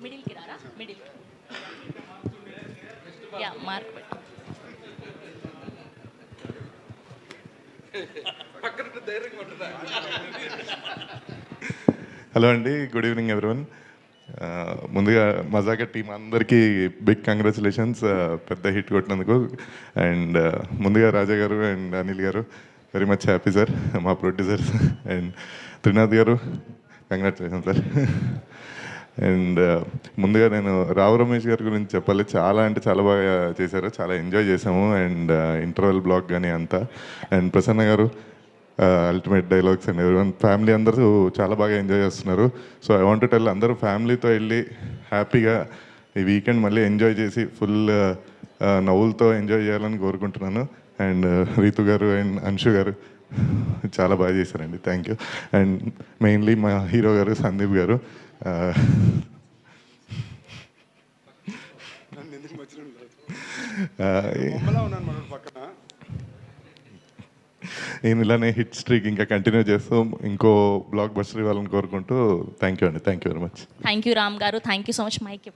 మిడిల్కి రారా middle yeah mark పెట్టు. Hello అండి, గుడ్ ఈవినింగ్ ఎవ్రీవన్. ముందుగా మజాకా టీం అందరికీ బిగ్ కంగ్రాచులేషన్స్, పెద్ద హిట్ కొట్టినందుకు. అండ్ ముందుగా రాజా గారు అండ్ అనిల్ గారు వెరీ మచ్ హ్యాపీ సార్, మా ప్రొడ్యూసర్స్. అండ్ త్రినాథ్ గారు కంగ్రాచులేషన్ సార్. అండ్ ముందుగా నేను రావు రమేష్ గారి గురించి చెప్పాలి. చాలా అంటే చాలా బాగా చేశారు, చాలా ఎంజాయ్ చేసాము. అండ్ ఇంటర్వెల్ బ్లాగ్ కానీ అంతా. అండ్ ప్రసన్న గారు ultimate dialogues and everyone family అందరూ చాలా బాగా ఎంజాయ్ చేస్తున్నారు. So I want to tell, అందరూ ఫ్యామిలీతో వెళ్ళి హ్యాపీగా ఈ వీకెండ్ మళ్ళీ ఎంజాయ్ చేసి ఫుల్ నవ్వులతో ఎంజాయ్ చేయాలని కోరుకుంటున్నాను. అండ్ రీతు గారు అండ్ అంశు గారు చాలా బాగా చేశారండి, థ్యాంక్ యూ. అండ్ మెయిన్లీ మా హీరో గారు సందీప్ గారు, నేను ఇలానే హిట్ స్ట్రీక్ ఇంకా కంటిన్యూ చేస్తూ ఇంకో బ్లాక్ బస్టర్ ఇవ్వాలని కోరుకుంటూ థ్యాంక్ యూ అండి, thank you very much. Thank you Ram గారు, thank you so much. Mic